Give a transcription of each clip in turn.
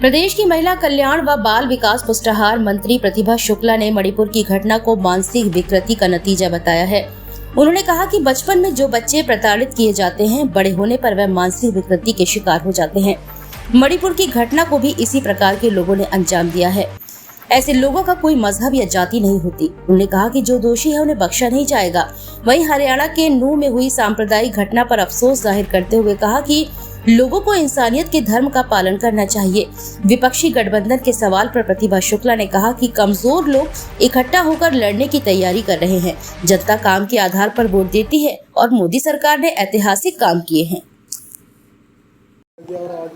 प्रदेश की महिला कल्याण व बाल विकास पुष्टाहार मंत्री प्रतिभा शुक्ला ने मणिपुर की घटना को मानसिक विकृति का नतीजा बताया है। उन्होंने कहा कि बचपन में जो बच्चे प्रताड़ित किए जाते हैं, बड़े होने पर वह मानसिक विकृति के शिकार हो जाते हैं। मणिपुर की घटना को भी इसी प्रकार के लोगों ने अंजाम दिया है। ऐसे लोगों का कोई मजहब या जाति नहीं होती। उन्होंने कहा कि जो दोषी है उन्हें बख्शा नहीं जाएगा। वहीं हरियाणा के नूंह में हुई सांप्रदायिक घटना पर अफसोस जाहिर करते हुए कहा कि लोगों को इंसानियत के धर्म का पालन करना चाहिए। विपक्षी गठबंधन के सवाल पर प्रतिभा शुक्ला ने कहा कि कमजोर लोग इकट्ठा होकर लड़ने की तैयारी कर रहे हैं। जनता काम के आधार पर वोट देती है और मोदी सरकार ने ऐतिहासिक काम किए हैं।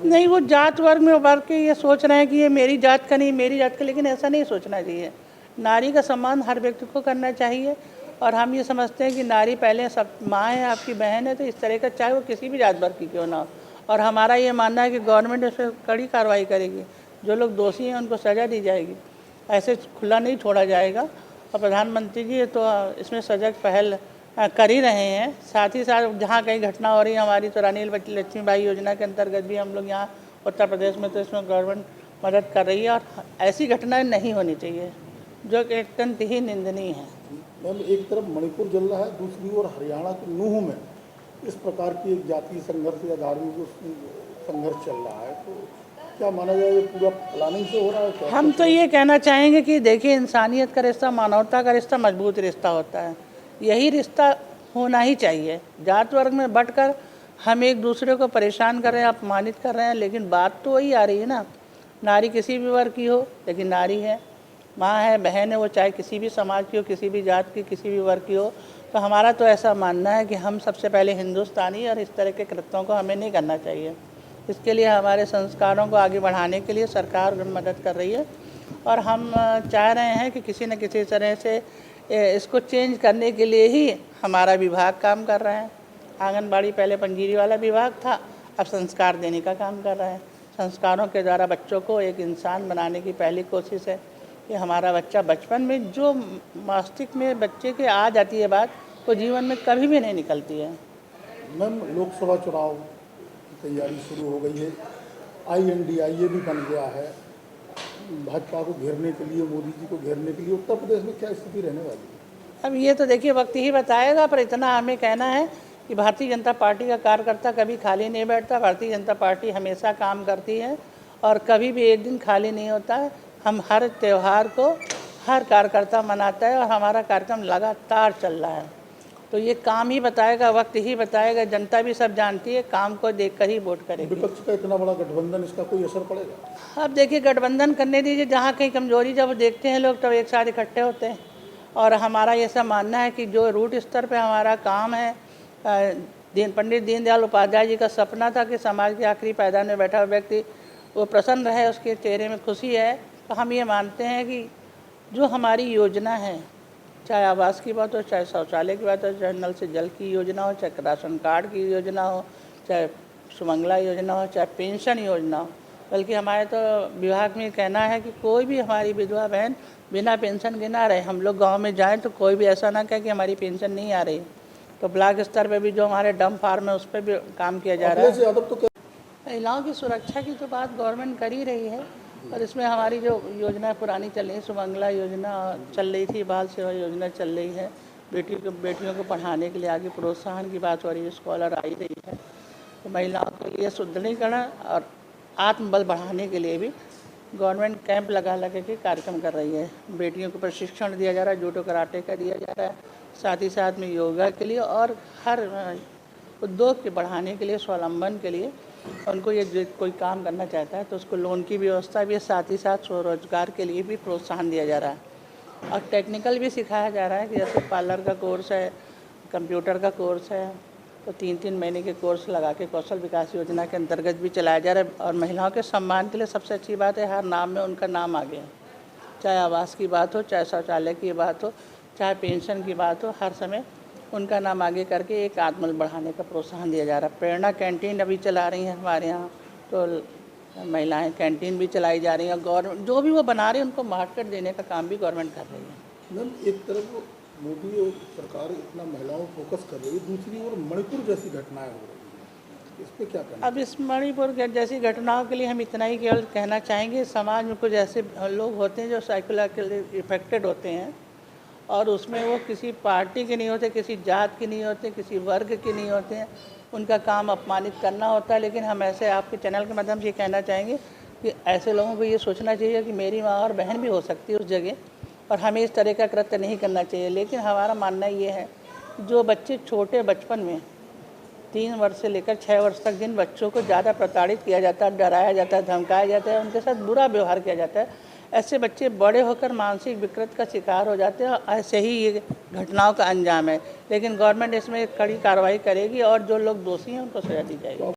नहीं, वो जात वर्ग में उभर के ये सोच रहे हैं कि ये मेरी जात का नहीं, मेरी जात का, लेकिन ऐसा नहीं सोचना चाहिए। नारी का सम्मान हर व्यक्ति को करना चाहिए और हम ये समझते हैं कि नारी पहले सब माँ है, आपकी बहन है, तो इस तरह का चाहे वो किसी भी जात वर्ग की क्यों ना हो। और हमारा ये मानना है कि गवर्नमेंट इस पर कड़ी कार्रवाई करेगी। जो लोग दोषी हैं उनको सज़ा दी जाएगी, ऐसे खुला नहीं छोड़ा जाएगा। और प्रधानमंत्री जी तो इसमें सजग पहल कर ही रहे हैं। साथ ही साथ जहाँ कहीं घटना हो रही है हमारी, तो रानी लक्ष्मीबाई योजना के अंतर्गत भी हम लोग यहाँ उत्तर प्रदेश में तो इसमें गवर्नमेंट मदद कर रही है और ऐसी घटनाएं नहीं होनी चाहिए जो कि अत्यंत ही निंदनीय है। मैम, एक तरफ मणिपुर जल रहा है, दूसरी ओर हरियाणा के नूंह में इस प्रकार की एक जातीय संघर्ष या धार्मिक संघर्ष चल रहा है, तो क्या माना जाए ये पूरा प्लानिंग से हो रहा है क्या? हम तो ये कहना चाहेंगे कि देखिए, इंसानियत का रिश्ता, मानवता का रिश्ता मजबूत रिश्ता होता है। यही रिश्ता होना ही चाहिए। जात वर्ग में बंटकर हम एक दूसरे को परेशान कर रहे हैं, अपमानित कर रहे हैं, लेकिन बात तो वही आ रही है ना। नारी किसी भी वर्ग की हो, लेकिन नारी है, माँ है, बहन है, वो चाहे किसी भी समाज की हो, किसी भी जात की, किसी भी वर्ग की हो। तो हमारा तो ऐसा मानना है कि हम सबसे पहले हिंदुस्तानी, और इस तरह के कृत्यों को हमें नहीं करना चाहिए। इसके लिए हमारे संस्कारों को आगे बढ़ाने के लिए सरकार मदद कर रही है और हम चाह रहे हैं कि किसी न किसी तरह से इसको चेंज करने के लिए ही हमारा विभाग काम कर रहा है। आंगनबाड़ी पहले पंजीरी वाला विभाग था, अब संस्कार देने का काम कर रहा है। संस्कारों के द्वारा बच्चों को एक इंसान बनाने की पहली कोशिश है कि हमारा बच्चा बचपन में जो मस्तिष्क में बच्चे के आ जाती है बात, वो जीवन में कभी भी नहीं निकलती है। मैम, लोकसभा चुनाव की तैयारी शुरू हो गई है, INDIA भी बन गया है। भाजपा को घेरने के लिए, मोदी जी को घेरने के लिए उत्तर प्रदेश में क्या स्थिति रहने वाली है? अब ये तो देखिए वक्त ही बताएगा, पर इतना हमें कहना है कि भारतीय जनता पार्टी का कार्यकर्ता कभी खाली नहीं बैठता। भारतीय जनता पार्टी हमेशा काम करती है और कभी भी एक दिन खाली नहीं होता है। हम हर त्यौहार को हर कार्यकर्ता मनाता है और हमारा कार्यक्रम लगातार चल रहा है। तो ये काम ही बताएगा, वक्त ही बताएगा। जनता भी सब जानती है, काम को देखकर ही वोट करेगी। विपक्ष का इतना बड़ा गठबंधन, इसका कोई असर पड़ेगा? अब देखिए, गठबंधन करने दीजिए, जहाँ कहीं कमजोरी जब देखते हैं लोग तब एक साथ इकट्ठे होते हैं। और हमारा ये सब मानना है कि जो रूट स्तर पे हमारा काम है, पंडित दीनदयाल उपाध्याय जी का सपना था कि समाज के आखिरी पायदान में बैठा हुआ व्यक्ति वो प्रसन्न रहे, उसके चेहरे में खुशी है। तो हम ये मानते हैं कि जो हमारी योजना है, चाहे आवास की बात हो, चाहे शौचालय की बात हो, चाहे नल से जल की योजना हो, चाहे राशन कार्ड की योजना हो, चाहे सुमंगला योजना हो, चाहे पेंशन योजना हो, बल्कि हमारे तो विभाग में कहना है कि कोई भी हमारी विधवा बहन बिना पेंशन के ना रहे। हम लोग गांव में जाएं तो कोई भी ऐसा ना कहे कि हमारी पेंशन नहीं आ रही। तो ब्लॉक स्तर पे भी जो हमारे डंप फार्म है उस पर भी काम किया जा रहा है। महिलाओं की सुरक्षा की तो बात गवर्नमेंट कर ही रही है और इसमें हमारी जो योजना पुरानी चल रही है, सुमंगला योजना चल रही थी, बाल सेवा योजना चल रही है, बेटियों को पढ़ाने के लिए आगे प्रोत्साहन की बात हो रही है, स्कॉलर आ ही रही है। तो महिलाओं के लिए सुदृढ़ीकरण और आत्मबल बढ़ाने के लिए भी गवर्नमेंट कैंप लगा के कार्यक्रम कर रही है। बेटियों को प्रशिक्षण दिया जा रहा है, जूडो कराटे का दिया जा रहा है, साथ ही साथ में योगा के लिए और हर उद्योग के बढ़ाने के लिए, स्वावलंबन के लिए उनको ये कोई काम करना चाहता है तो उसको लोन की व्यवस्था भी है, साथ ही साथ स्वरोजगार के लिए भी प्रोत्साहन दिया जा रहा है और टेक्निकल भी सिखाया जा रहा है कि जैसे पार्लर का कोर्स है, कंप्यूटर का कोर्स है, तो 3-3 महीने के कोर्स लगा के कौशल विकास योजना के अंतर्गत भी चलाया जा रहा है। और महिलाओं के सम्मान के लिए सबसे अच्छी बात है, हर नाम में उनका नाम आ गया। चाहे आवास की बात हो, चाहे शौचालय की बात हो, चाहे पेंशन की बात हो, हर समय उनका नाम आगे करके एक आत्मबल बढ़ाने का प्रोत्साहन दिया जा रहा है। प्रेरणा कैंटीन अभी चला रही हैं हमारे यहाँ, तो महिलाएं कैंटीन भी चलाई जा रही हैं। गवर्नमेंट जो भी वो बना रही है उनको मार्केट देने का काम भी गवर्नमेंट कर रही है। मैम, एक तरफ मोदी और सरकार इतना महिलाओं पर फोकस कर रही है, दूसरी ओर मणिपुर जैसी घटनाएं हो रही हैं, इस पर क्या कहना? अब इस मणिपुर के जैसी घटनाओं के लिए हम इतना ही केवल कहना चाहेंगे, समाज में कुछ ऐसे लोग होते हैं जो साइकोलॉजिकली इफेक्टेड होते हैं और उसमें वो किसी पार्टी के नहीं होते, किसी जात के नहीं होते, किसी वर्ग के नहीं होते हैं। उनका काम अपमानित करना होता है। लेकिन हम ऐसे आपके चैनल के माध्यम से ये कहना चाहेंगे कि ऐसे लोगों को ये सोचना चाहिए कि मेरी माँ और बहन भी हो सकती है उस जगह, और हमें इस तरह का कृत्य नहीं करना चाहिए। लेकिन हमारा मानना ये है, जो बच्चे छोटे बचपन में 3 वर्ष से लेकर 6 वर्ष तक जिन बच्चों को ज़्यादा प्रताड़ित किया जाता है, डराया जाता है, धमकाया जाता है, उनके साथ बुरा व्यवहार किया जाता है, ऐसे बच्चे बड़े होकर मानसिक विकृति का शिकार हो जाते हैं। ऐसे ही ये घटनाओं का अंजाम है। लेकिन गवर्नमेंट इसमें कड़ी कार्रवाई करेगी और जो लोग दोषी हैं उनको सजा दी जाएगी।